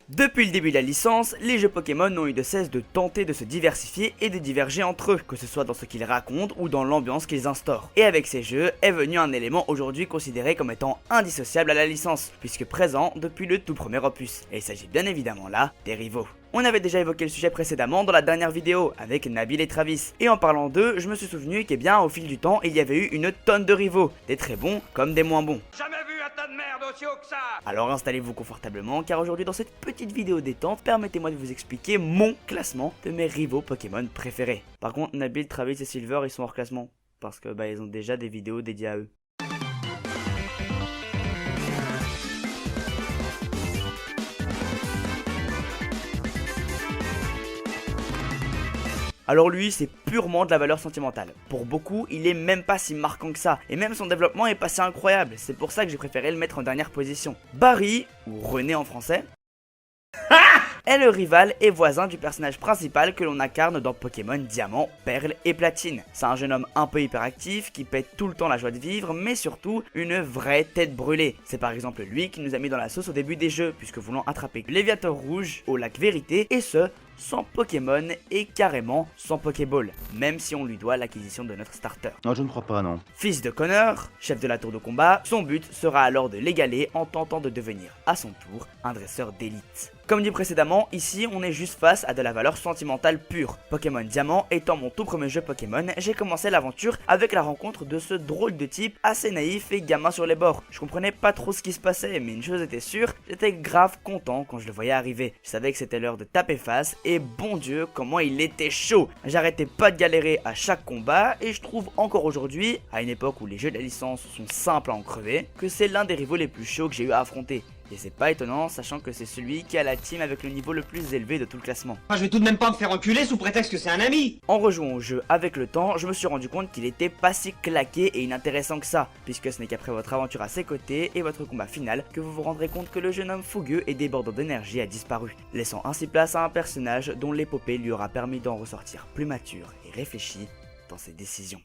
Depuis le début de la licence, les jeux Pokémon n'ont eu de cesse de tenter de se diversifier et de diverger entre eux, que ce soit dans ce qu'ils racontent ou dans l'ambiance qu'ils instaurent. Et avec ces jeux est venu un élément aujourd'hui considéré comme étant indissociable à la licence, puisque présent depuis le tout premier opus. Et il s'agit bien évidemment là des rivaux. On avait déjà évoqué le sujet précédemment dans la dernière vidéo avec Nabil et Travis. Et en parlant d'eux, je me suis souvenu qu'au fil du temps, il y avait eu une tonne de rivaux, des très bons comme des moins bons. Jamais vu un tas de merde aussi haut que ça. Alors installez-vous confortablement car aujourd'hui dans cette petite vidéo détente, permettez-moi de vous expliquer mon classement de mes rivaux Pokémon préférés. Par contre, Nabil, Travis et Silver, ils sont hors classement parce que ils ont déjà des vidéos dédiées à eux. Alors lui, c'est purement de la valeur sentimentale. Pour beaucoup, il est même pas si marquant que ça, et même son développement est pas si incroyable, c'est pour ça que j'ai préféré le mettre en dernière position. Barry, ou René en français, est le rival et voisin du personnage principal que l'on incarne dans Pokémon Diamant, Perle et Platine. C'est un jeune homme un peu hyperactif qui pète tout le temps la joie de vivre, mais surtout une vraie tête brûlée. C'est par exemple lui qui nous a mis dans la sauce au début des jeux, puisque voulant attraper Léviator Rouge au lac Vérité, et ce, sans Pokémon et carrément sans Pokéball, même si on lui doit l'acquisition de notre starter. Non, je ne crois pas, non. Fils de Connor, chef de la tour de combat, son but sera alors de l'égaler en tentant de devenir à son tour un dresseur d'élite. Comme dit précédemment, ici on est juste face à de la valeur sentimentale pure. Pokémon Diamant étant mon tout premier jeu Pokémon, j'ai commencé l'aventure avec la rencontre de ce drôle de type assez naïf et gamin sur les bords. Je comprenais pas trop ce qui se passait, mais une chose était sûre, j'étais grave content quand je le voyais arriver. Je savais que c'était l'heure de taper face et bon Dieu comment il était chaud. J'arrêtais pas de galérer à chaque combat et je trouve encore aujourd'hui, à une époque où les jeux de la licence sont simples à en crever, que c'est l'un des rivaux les plus chauds que j'ai eu à affronter. Et c'est pas étonnant, sachant que c'est celui qui a la team avec le niveau le plus élevé de tout le classement. Je vais tout de même pas me faire enculer sous prétexte que c'est un ami. En rejouant au jeu avec le temps, je me suis rendu compte qu'il était pas si claqué et inintéressant que ça, puisque ce n'est qu'après votre aventure à ses côtés et votre combat final que vous vous rendrez compte que le jeune homme fougueux et débordant d'énergie a disparu, laissant ainsi place à un personnage dont l'épopée lui aura permis d'en ressortir plus mature et réfléchi dans ses décisions.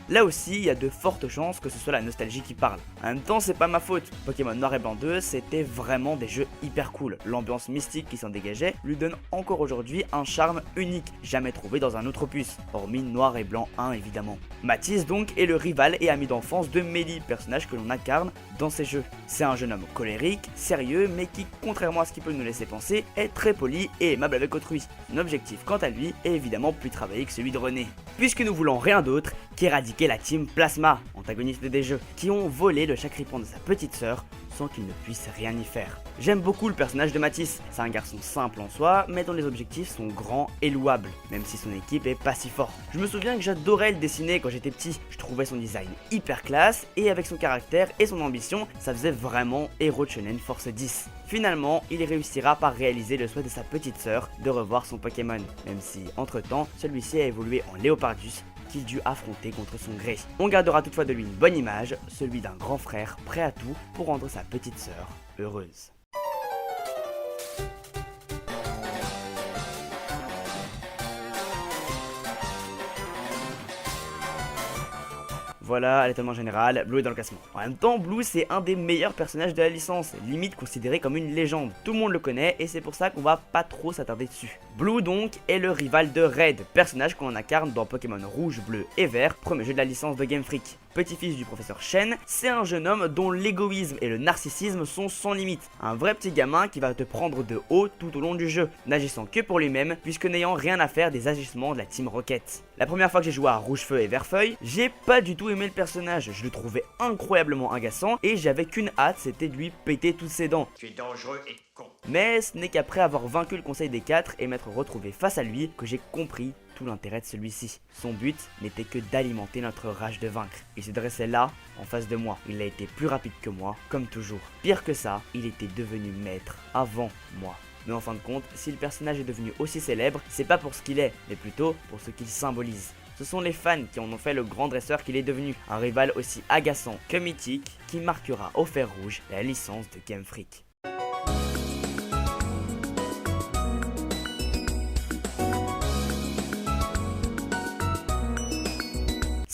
Là aussi, il y a de fortes chances que ce soit la nostalgie qui parle. En même temps, c'est pas ma faute. Pokémon Noir et Blanc 2, c'était vraiment des jeux hyper cool. L'ambiance mystique qui s'en dégageait lui donne encore aujourd'hui un charme unique, jamais trouvé dans un autre opus, hormis Noir et Blanc 1 évidemment. Matisse donc est le rival et ami d'enfance de Mélie, personnage que l'on incarne dans ces jeux. C'est un jeune homme colérique, sérieux, mais qui, contrairement à ce qu'il peut nous laisser penser, est très poli et aimable avec autrui. Son objectif quant à lui est évidemment plus travaillé que celui de René. Puisque nous voulons rien d'autre qu'éradiquer la team Plasma, antagoniste des jeux, qui ont volé le chacripant de sa petite sœur sans qu'il ne puisse rien y faire. J'aime beaucoup le personnage de Matisse, c'est un garçon simple en soi, mais dont les objectifs sont grands et louables, même si son équipe est pas si forte. Je me souviens que j'adorais le dessiner quand j'étais petit, je trouvais son design hyper classe, et avec son caractère et son ambition, ça faisait vraiment héros de Shonen Force 10. Finalement, il réussira par réaliser le souhait de sa petite sœur de revoir son Pokémon, même si, entre temps, celui-ci a évolué en Léopardus, qu'il dut affronter contre son gré. On gardera toutefois de lui une bonne image, celui d'un grand frère prêt à tout pour rendre sa petite sœur heureuse. Voilà, à l'étonnement général, Blue est dans le classement. En même temps, Blue c'est un des meilleurs personnages de la licence, limite considéré comme une légende. Tout le monde le connaît et c'est pour ça qu'on va pas trop s'attarder dessus. Blue donc est le rival de Red, personnage qu'on incarne dans Pokémon Rouge, Bleu et Vert, premier jeu de la licence de Game Freak. Petit-fils du professeur Shen, c'est un jeune homme dont l'égoïsme et le narcissisme sont sans limite. Un vrai petit gamin qui va te prendre de haut tout au long du jeu, n'agissant que pour lui-même puisque n'ayant rien à faire des agissements de la Team Rocket. La première fois que j'ai joué à Rouge Feu et Vert Feuille, j'ai pas du tout aimé le personnage, je le trouvais incroyablement agaçant et j'avais qu'une hâte, c'était de lui péter toutes ses dents. Tu es dangereux et con. Mais ce n'est qu'après avoir vaincu le conseil des 4 et m'être retrouvé face à lui que j'ai compris tout l'intérêt de celui-ci. Son but n'était que d'alimenter notre rage de vaincre. Il se dressait là, en face de moi. Il a été plus rapide que moi, comme toujours. Pire que ça, il était devenu maître avant moi. Mais en fin de compte, si le personnage est devenu aussi célèbre, c'est pas pour ce qu'il est, mais plutôt pour ce qu'il symbolise. Ce sont les fans qui en ont fait le grand dresseur qu'il est devenu, un rival aussi agaçant que mythique, qui marquera au fer rouge la licence de Game Freak.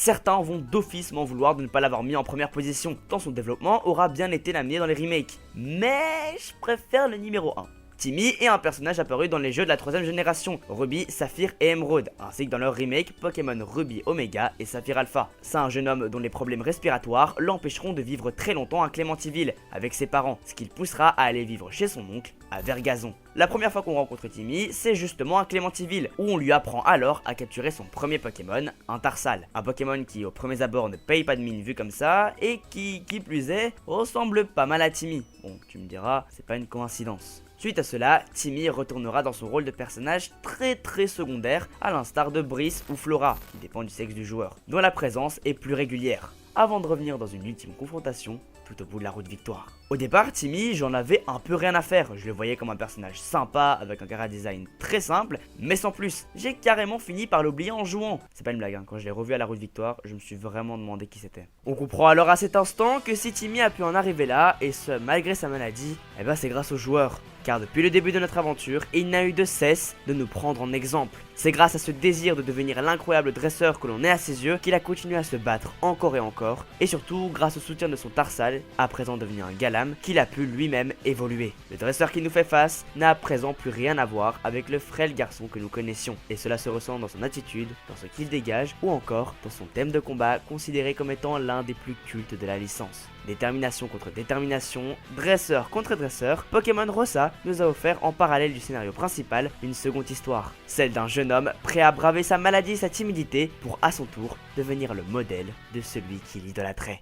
Certains vont d'office m'en vouloir de ne pas l'avoir mis en première position, tant son développement aura bien été l'amener dans les remakes. Mais je préfère le numéro 1. Timmy est un personnage apparu dans les jeux de la 3ème génération, Ruby, Saphir et Emerald, ainsi que dans leur remake Pokémon Ruby Omega et Saphir Alpha. C'est un jeune homme dont les problèmes respiratoires l'empêcheront de vivre très longtemps à Clémentiville avec ses parents, ce qui le poussera à aller vivre chez son oncle à Vergazon. La première fois qu'on rencontre Timmy, c'est justement à Clémentiville, où on lui apprend alors à capturer son premier Pokémon, un Tarsal. Un Pokémon qui au premier abord ne paye pas de mine vu comme ça, et qui plus est, ressemble pas mal à Timmy. Bon, tu me diras, c'est pas une coïncidence. Suite à cela, Timmy retournera dans son rôle de personnage très secondaire, à l'instar de Brice ou Flora, qui dépend du sexe du joueur, dont la présence est plus régulière, avant de revenir dans une ultime confrontation tout au bout de la route victoire. Au départ, Timmy, j'en avais un peu rien à faire, je le voyais comme un personnage sympa, avec un chara design très simple, mais sans plus. J'ai carrément fini par l'oublier en jouant. C'est pas une blague, hein. Quand je l'ai revu à la route victoire, je me suis vraiment demandé qui c'était. On comprend alors à cet instant que si Timmy a pu en arriver là, et ce malgré sa maladie, eh ben c'est grâce aux joueurs. Car depuis le début de notre aventure, il n'a eu de cesse de nous prendre en exemple. C'est grâce à ce désir de devenir l'incroyable dresseur que l'on est à ses yeux qu'il a continué à se battre encore et encore, et surtout grâce au soutien de son Tarsal, à présent devenu un Galam, qu'il a pu lui-même évoluer. Le dresseur qui nous fait face n'a à présent plus rien à voir avec le frêle garçon que nous connaissions, et cela se ressent dans son attitude, dans ce qu'il dégage, ou encore dans son thème de combat considéré comme étant l'un des plus cultes de la licence. Détermination contre détermination, dresseur contre dresseur, Pokémon Rosa nous a offert en parallèle du scénario principal une seconde histoire, celle d'un jeune homme prêt à braver sa maladie et sa timidité pour à son tour devenir le modèle de celui qui l'idolâtrait.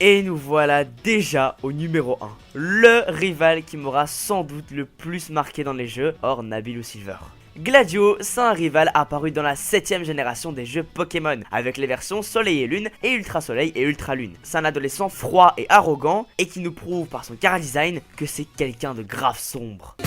Et nous voilà déjà au numéro 1, le rival qui m'aura sans doute le plus marqué dans les jeux, hors Nabil ou Silver. Gladio, c'est un rival apparu dans la 7ème génération des jeux Pokémon, avec les versions Soleil et Lune et Ultra Soleil et Ultra Lune. C'est un adolescent froid et arrogant, et qui nous prouve par son chara-design que c'est quelqu'un de grave sombre.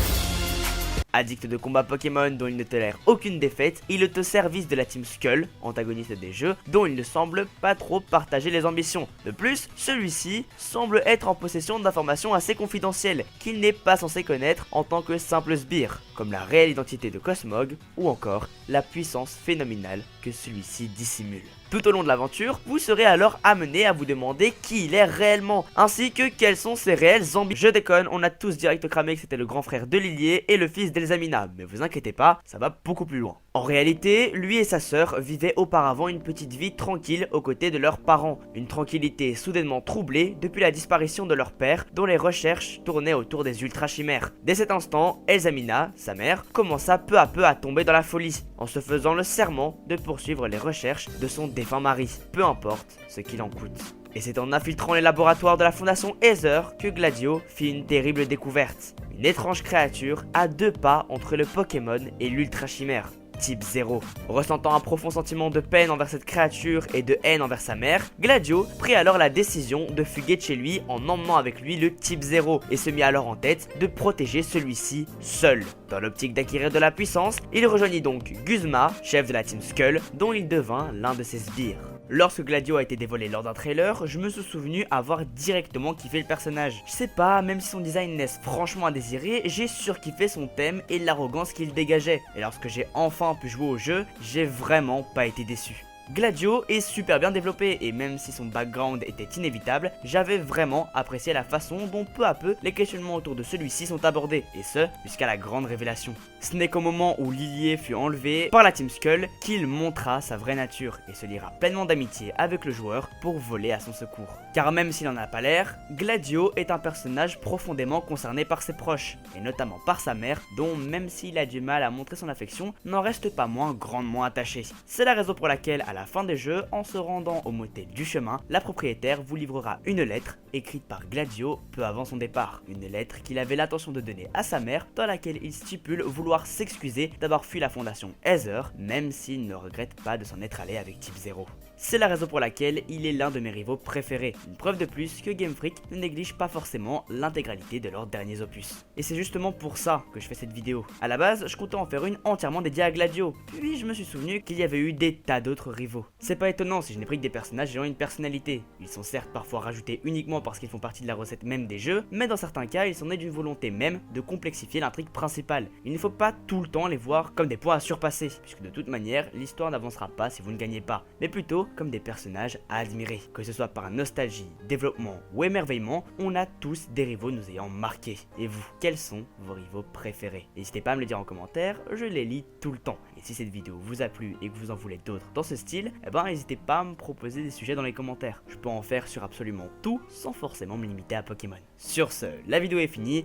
Addict de combat Pokémon dont il ne tolère aucune défaite, il est au service de la Team Skull, antagoniste des jeux, dont il ne semble pas trop partager les ambitions. De plus, celui-ci semble être en possession d'informations assez confidentielles qu'il n'est pas censé connaître en tant que simple sbire, comme la réelle identité de Cosmog ou encore la puissance phénoménale que celui-ci dissimule. Tout au long de l'aventure, vous serez alors amené à vous demander qui il est réellement, ainsi que quelles sont ses réelles ambitions. Je déconne, on a tous direct cramé que c'était le grand frère de Lilier et le fils d'Elzamina, mais vous inquiétez pas, ça va beaucoup plus loin. En réalité, lui et sa sœur vivaient auparavant une petite vie tranquille aux côtés de leurs parents, une tranquillité soudainement troublée depuis la disparition de leur père, dont les recherches tournaient autour des ultra chimères. Dès cet instant, Elzamina, sa mère, commença peu à peu à tomber dans la folie, en se faisant le serment de poursuivre les recherches de son défunt mari, peu importe ce qu'il en coûte. Et c'est en infiltrant les laboratoires de la fondation Aether que Gladio fit une terrible découverte, une étrange créature à 2 pas entre le Pokémon et l'ultra chimère. Type 0. Ressentant un profond sentiment de peine envers cette créature et de haine envers sa mère, Gladio prit alors la décision de fuguer de chez lui en emmenant avec lui le Type 0 et se mit alors en tête de protéger celui-ci seul. Dans l'optique d'acquérir de la puissance, il rejoignit donc Guzma, chef de la Team Skull, dont il devint l'un de ses sbires. Lorsque Gladio a été dévoilé lors d'un trailer, je me suis souvenu avoir directement kiffé le personnage. Je sais pas, même si son design laisse franchement à désirer, j'ai surkiffé son thème et l'arrogance qu'il dégageait. Et lorsque j'ai enfin pu jouer au jeu, j'ai vraiment pas été déçu. Gladio est super bien développé et même si son background était inévitable, j'avais vraiment apprécié la façon dont peu à peu les questionnements autour de celui-ci sont abordés, et ce, jusqu'à la grande révélation. Ce n'est qu'au moment où Lilier fut enlevé par la Team Skull qu'il montra sa vraie nature et se liera pleinement d'amitié avec le joueur pour voler à son secours. Car même s'il n'en a pas l'air, Gladio est un personnage profondément concerné par ses proches, et notamment par sa mère, dont même s'il a du mal à montrer son affection, n'en reste pas moins grandement attaché. C'est la raison pour laquelle à la fin des jeux, en se rendant au motel du chemin, la propriétaire vous livrera une lettre écrite par Gladio peu avant son départ. Une lettre qu'il avait l'intention de donner à sa mère, dans laquelle il stipule vouloir s'excuser d'avoir fui la fondation Aether, même s'il ne regrette pas de s'en être allé avec Type 0. C'est la raison pour laquelle il est l'un de mes rivaux préférés, une preuve de plus que Game Freak ne néglige pas forcément l'intégralité de leurs derniers opus. Et c'est justement pour ça que je fais cette vidéo. A la base, je comptais en faire une entièrement dédiée à Gladio, puis je me suis souvenu qu'il y avait eu des tas d'autres rivaux. C'est pas étonnant si je n'ai pris que des personnages ayant une personnalité. Ils sont certes parfois rajoutés uniquement parce qu'ils font partie de la recette même des jeux, mais dans certains cas, ils sont nés d'une volonté même de complexifier l'intrigue principale. Il ne faut pas tout le temps les voir comme des points à surpasser, puisque de toute manière, l'histoire n'avancera pas si vous ne gagnez pas, mais plutôt comme des personnages à admirer. Que ce soit par nostalgie, développement ou émerveillement, on a tous des rivaux nous ayant marqués. Et vous, quels sont vos rivaux préférés? N'hésitez pas à me le dire en commentaire, je les lis tout le temps. Et si cette vidéo vous a plu et que vous en voulez d'autres dans ce style, eh ben n'hésitez pas à me proposer des sujets dans les commentaires. Je peux en faire sur absolument tout sans forcément me limiter à Pokémon. Sur ce, la vidéo est finie,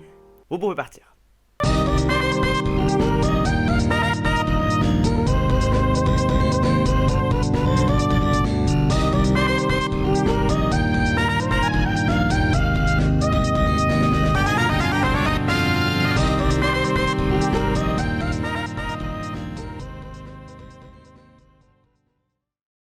vous pouvez partir.